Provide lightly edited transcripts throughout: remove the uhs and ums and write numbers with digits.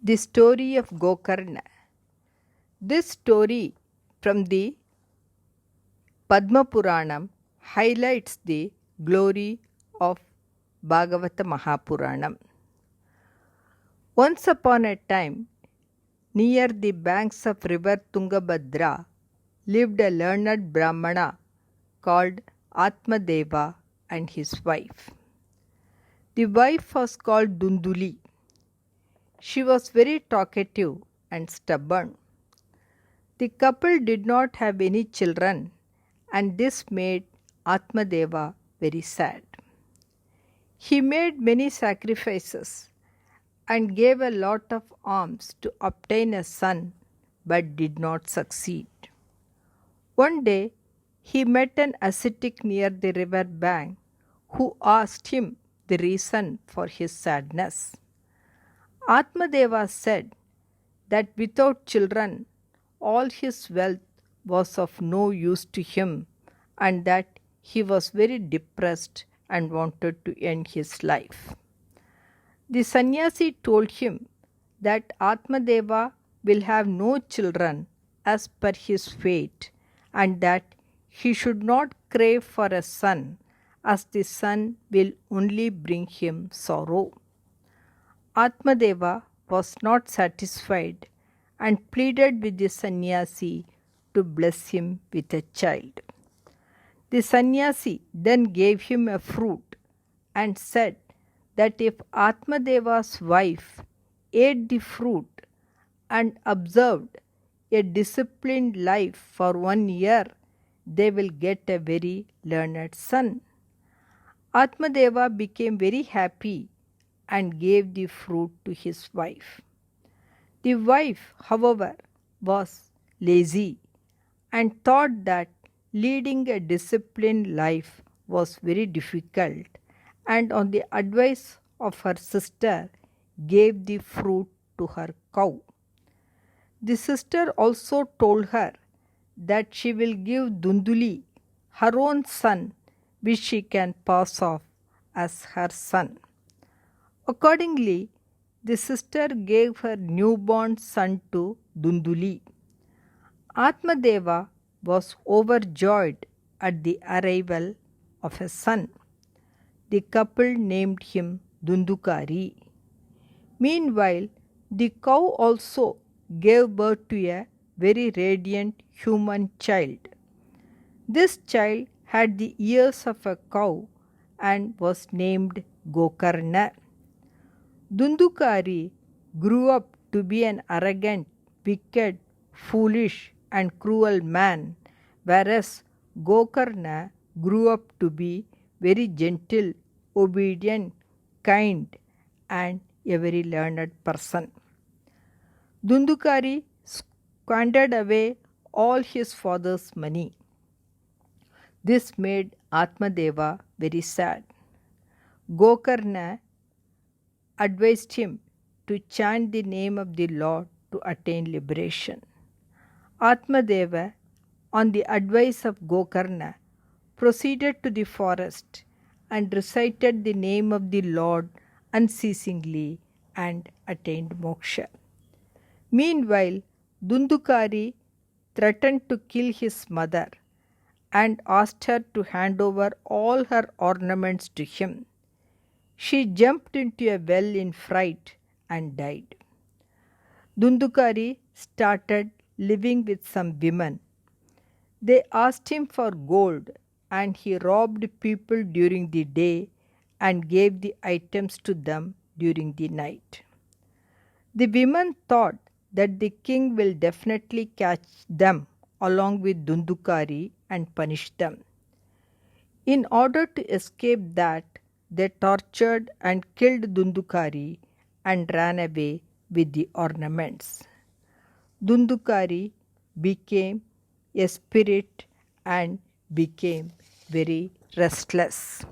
The story of Gokarna. This story from the Padma Puranam highlights the glory of Bhagavata Mahapuranam. Once upon a time, near the banks of river Tungabhadra, lived a learned Brahmana called Atmadeva and his wife. The wife was called Dunduli. She was very talkative and stubborn. The couple did not have any children, and this made Atmadeva very sad. He made many sacrifices and gave a lot of alms to obtain a son, but did not succeed. One day, he met an ascetic near the river bank who asked him the reason for his sadness. Atmadeva said that without children, all his wealth was of no use to him, and that he was very depressed and wanted to end his life. The sannyasi told him that Atmadeva will have no children as per his fate, and that he should not crave for a son, as the son will only bring him sorrow. Atmadeva was not satisfied and pleaded with the sannyasi to bless him with a child. The sannyasi then gave him a fruit and said that if Atmadeva's wife ate the fruit and observed a disciplined life for 1 year, they will get a very learned son. Atmadeva became very happy and gave the fruit to his wife. The wife, however, was lazy and thought that leading a disciplined life was very difficult, and on the advice of her sister gave the fruit to her cow. The sister also told her that she will give Dunduli her own son, which she can pass off as her son. Accordingly, the sister gave her newborn son to Dunduli. Atmadeva was overjoyed at the arrival of a son. The couple named him Dundukari. Meanwhile, the cow also gave birth to a very radiant human child. This child had the ears of a cow and was named Gokarna. Dundukari grew up to be an arrogant, wicked, foolish, and cruel man, whereas Gokarna grew up to be very gentle, obedient, kind, and a very learned person. Dundukari squandered away all his father's money. This made Atmadeva very sad. Gokarna advised him to chant the name of the Lord to attain liberation. Atmadeva, on the advice of Gokarna, proceeded to the forest and recited the name of the Lord unceasingly and attained moksha. Meanwhile, Dundukari threatened to kill his mother and asked her to hand over all her ornaments to him. She jumped into a well in fright and died. Dundukari started living with some women. They asked him for gold, and he robbed people during the day and gave the items to them during the night. The women thought that the king will definitely catch them along with Dundukari and punish them. In order to escape that, they tortured and killed Dundukari and ran away with the ornaments. Dundukari became a spirit and became very restless.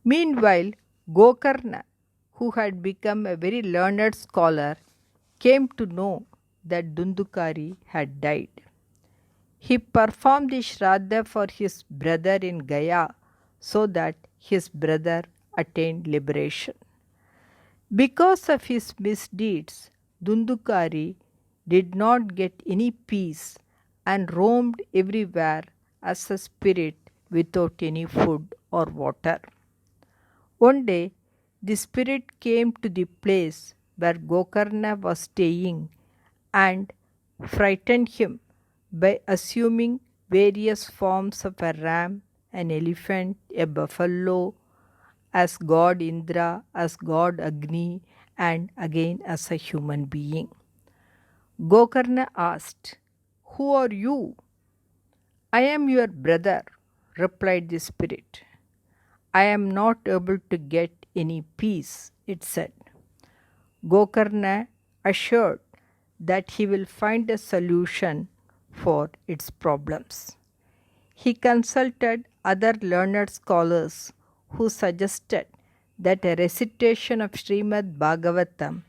Meanwhile, Gokarna, who had become a very learned scholar, came to know that Dundukari had died. He performed the Shraddha for his brother in Gaya so that his brother attained liberation. Because of his misdeeds, Dundukari did not get any peace and roamed everywhere as a spirit without any food or water. One day, the spirit came to the place where Gokarna was staying and frightened him by assuming various forms of a ram, an elephant, a buffalo, as God Indra, as God Agni, and again as a human being. Gokarna asked, "Who are you?" "I am your brother," replied the spirit. "I am not able to get any peace," it said. Gokarna assured that he will find a solution for its problems. He consulted other learned scholars who suggested that a recitation of Shrimad Bhagavatam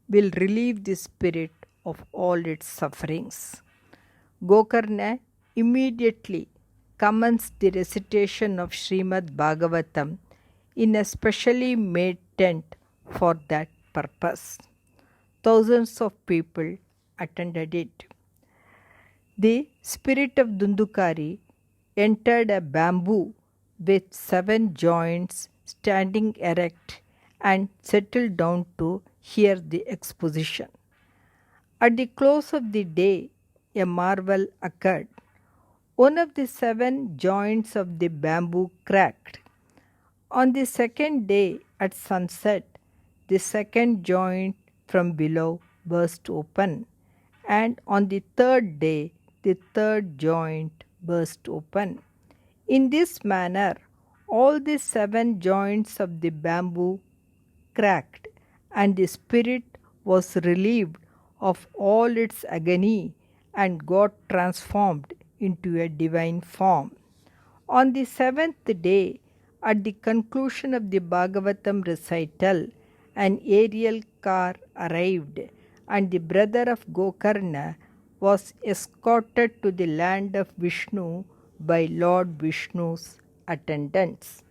will relieve the spirit of all its sufferings. Gokarna immediately commenced the recitation of Shrimad Bhagavatam in a specially made tent for that purpose. Thousands of people attended it. The spirit of Dundukari entered a bamboo with 7 joints standing erect and settled down to hear the exposition. At the close of the day, a marvel occurred. One of the 7 joints of the bamboo cracked. On the second day at sunset, the second joint from below burst open, and on the third day, the third joint burst open. In this manner, all the 7 joints of the bamboo cracked, and the spirit was relieved of all its agony and got transformed into a divine form. On the 7th day, at the conclusion of the Bhagavatam recital, an aerial car arrived, and the brother of Gokarna was escorted to the land of Vishnu by Lord Vishnu's attendants.